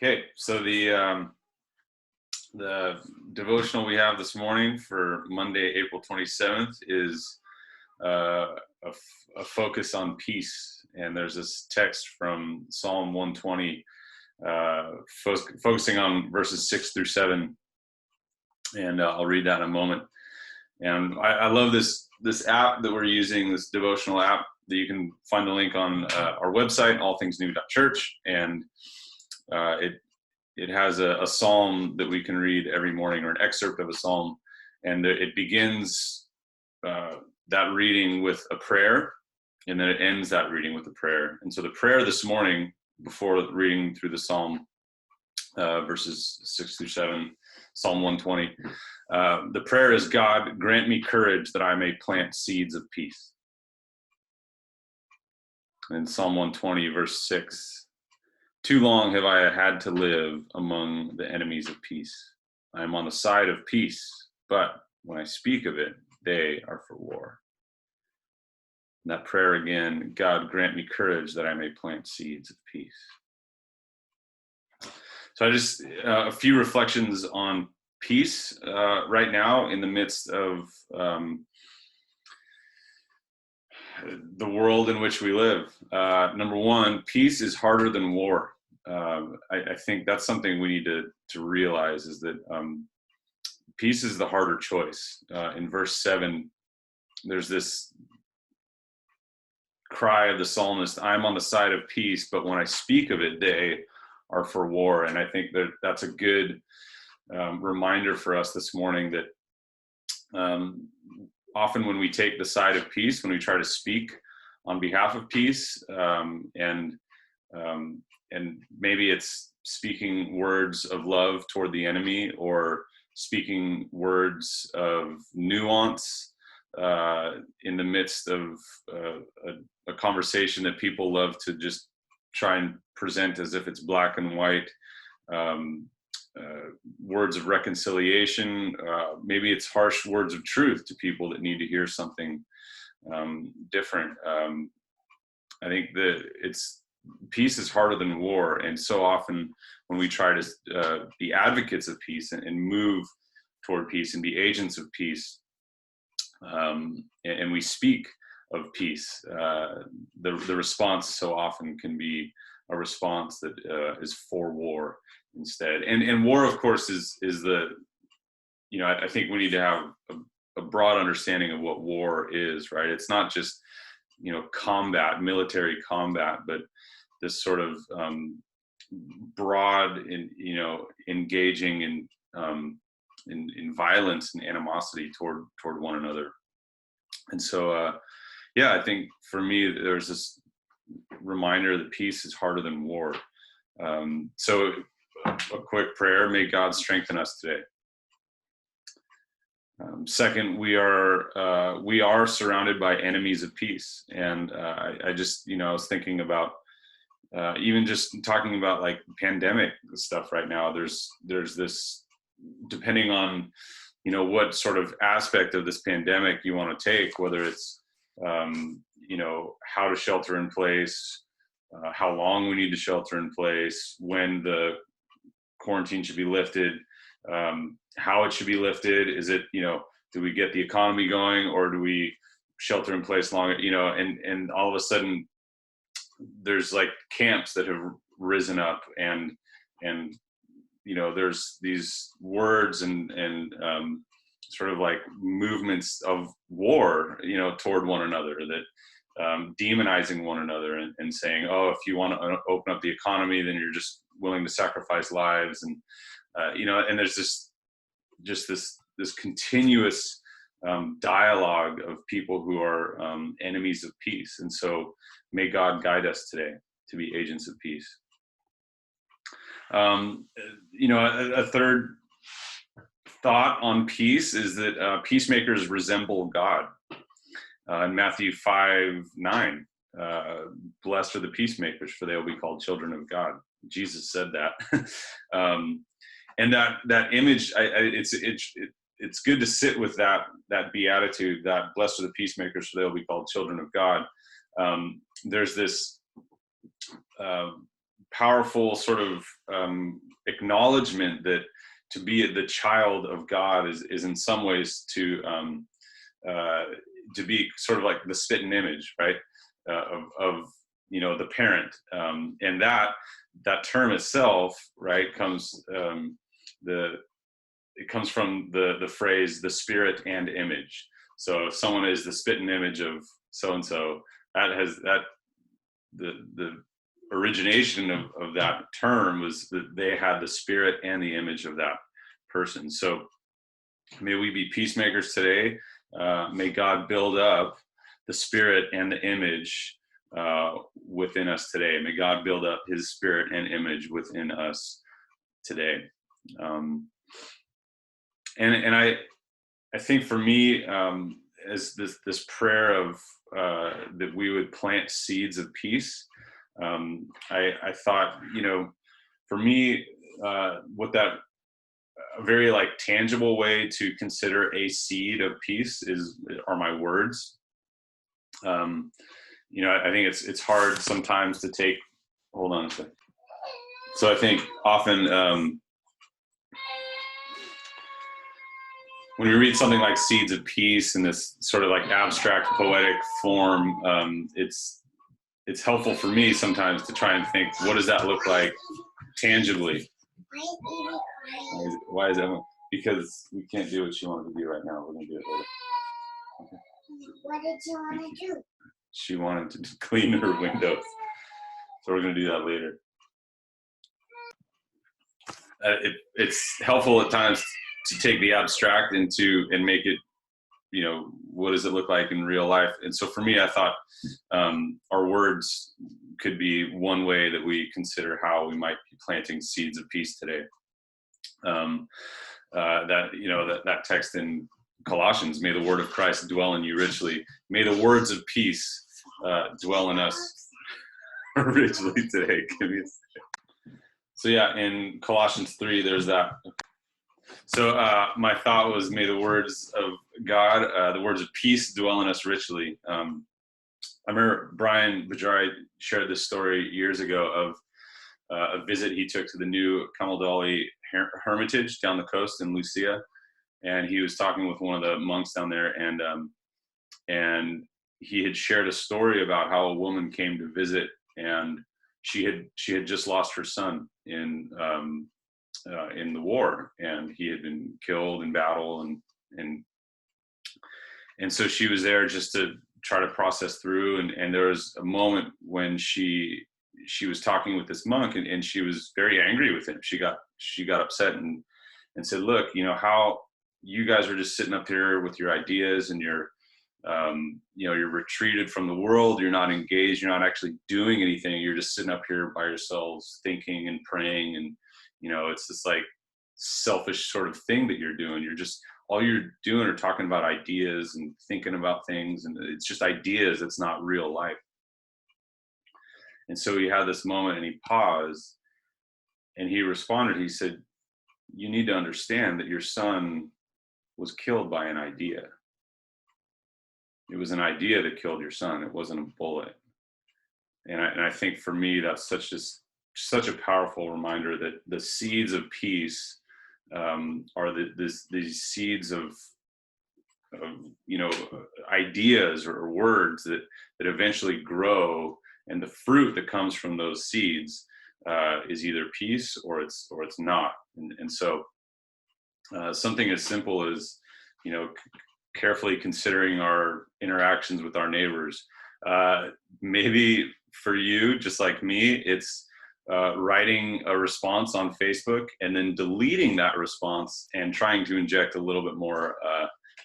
Okay, so the devotional we have this morning for Monday, April 27th is a focus on peace. And there's this text from Psalm 120, focusing on verses 6 through 7. And I'll read that in a moment. And I love this app that we're using, this devotional app that you can find the link on our website, allthingsnew.church. And it has a psalm that we can read every morning, or an excerpt of a psalm, and it begins that reading with a prayer, and then it ends that reading with a prayer. And so the prayer this morning, before reading through the psalm, verses 6 through 7, Psalm 120, the prayer is, God, grant me courage that I may plant seeds of peace. And Psalm 120, verse 6, too long have I had to live among the enemies of peace. I am on the side of peace, but when I speak of it, they are for war. And that prayer again, God, grant me courage that I may plant seeds of peace. So I just, a few reflections on peace right now in the midst of the world in which we live. Number one, peace is harder than war. I think that's something we need to realize, is that peace is the harder choice. In verse 7, there's this cry of the psalmist, I'm on the side of peace, but when I speak of it, they are for war. And I think that that's a good reminder for us this morning that often when we take the side of peace, when we try to speak on behalf of peace, and maybe it's speaking words of love toward the enemy, or speaking words of nuance in the midst of a conversation that people love to just try and present as if it's black and white. Words of reconciliation, maybe it's harsh words of truth to people that need to hear something different. I think that peace is harder than war, and so often when we try to be advocates of peace and move toward peace and be agents of peace, and we speak of peace, the response so often can be a response that is for war instead. And war, of course, is the, I think we need to have a broad understanding of what war is, right? It's not just, combat, military combat, but this sort of broad, engaging in violence and animosity toward one another. And so, I think for me, there's this reminder that peace is harder than war. So a quick prayer: may God strengthen us today. Second, we are surrounded by enemies of peace. And I just, I was thinking about even just talking about like pandemic stuff right now. There's this, depending on, what sort of aspect of this pandemic you want to take, whether it's, how to shelter in place, how long we need to shelter in place, when the quarantine should be lifted, how it should be lifted. Is it, do we get the economy going, or do we shelter in place longer, and all of a sudden there's like camps that have risen up, and there's these words and sort of like movements of war, toward one another, that demonizing one another and saying, oh, if you want to open up the economy, then you're just willing to sacrifice lives. And, and there's this continuous dialogue of people who are enemies of peace. And so may God guide us today to be agents of peace. A third thought on peace is that peacemakers resemble God. In Matthew 5:9, blessed are the peacemakers, for they will be called children of God. Jesus said that. And that image, it's good to sit with that beatitude, that blessed are the peacemakers, for they will be called children of God. There's this powerful sort of acknowledgement that to be the child of God is in some ways to be sort of like the spitting image, right, of the parent, and that term itself, right, it comes from the phrase the spirit and image. So if someone is the spitting image of so and so, the origination of that term was that they had the spirit and the image of that person. So may we be peacemakers today. May God build up the spirit and the image within us today. May God build up his spirit and image within us today. And I think for me, as this prayer of that we would plant seeds of peace, I thought, for me, what that a very like tangible way to consider a seed of peace are my words. I think it's hard sometimes to take. Hold on a second. So I think often when we read something like Seeds of Peace in this sort of like abstract poetic form, it's helpful for me sometimes to try and think, what does that look like tangibly? Why is that? Because we can't do what she wanted to do right now. We're going to do it later. Okay. What did you want to do? She wanted to clean her windows. So we're going to do that later. It's helpful at times to take the abstract and make it, what does it look like in real life? And so for me, I thought our words could be one way that we consider how we might be planting seeds of peace today. That text in Colossians, may the word of Christ dwell in you richly. May the words of peace dwell in us richly today. So yeah, in Colossians 3, there's that. So my thought was, may the words of God, the words of peace dwell in us richly. I remember Brian Bajari shared this story years ago of a visit he took to the new Camaldoli Hermitage down the coast in Lucia. And he was talking with one of the monks down there, and he had shared a story about how a woman came to visit, and she had just lost her son in the war, and he had been killed in battle, and so she was there just to try to process through, and there was a moment when she was talking with this monk, and she was very angry with him. She got upset and said, look, how you guys are just sitting up here with your ideas, and you're retreated from the world. You're not engaged. You're not actually doing anything. You're just sitting up here by yourselves, thinking and praying. And, it's this like selfish sort of thing that you're doing. All you're doing are talking about ideas and thinking about things. And it's just ideas. It's not real life. And so he had this moment, and he paused, and he responded. He said, you need to understand that your son was killed by an idea. It was an idea that killed your son. It wasn't a bullet. And I think for me, that's such a powerful reminder that the seeds of peace are these seeds of ideas or words that eventually grow, and the fruit that comes from those seeds is either peace or it's not. And so something as simple as carefully considering our interactions with our neighbors. Maybe for you, just like me, it's writing a response on Facebook and then deleting that response and trying to inject a little bit more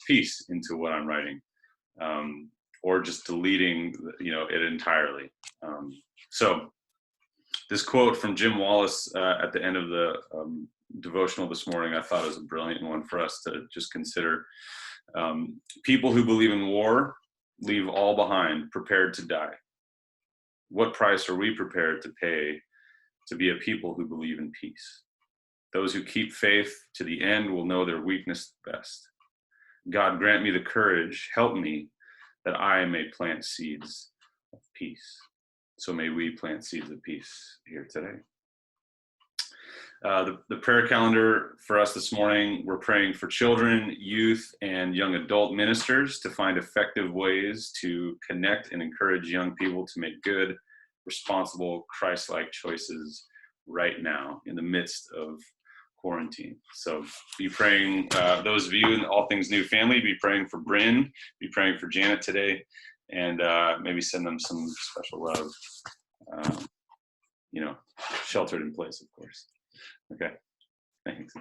peace into what I'm writing, or just deleting it entirely. So this quote from Jim Wallace at the end of the devotional this morning, I thought was a brilliant one for us to just consider. People who believe in war leave all behind, prepared to die. What price are we prepared to pay to be a people who believe in peace? Those who keep faith to the end will know their weakness best. God, grant me the courage, help me, that I may plant seeds of peace. So may we plant seeds of peace here today. The prayer calendar for us this morning, we're praying for children, youth, and young adult ministers to find effective ways to connect and encourage young people to make good, responsible, Christ-like choices right now in the midst of quarantine. So be praying, those of you in All Things New family, be praying for Bryn, be praying for Janet today, and maybe send them some special love, sheltered in place, of course. Okay, thanks.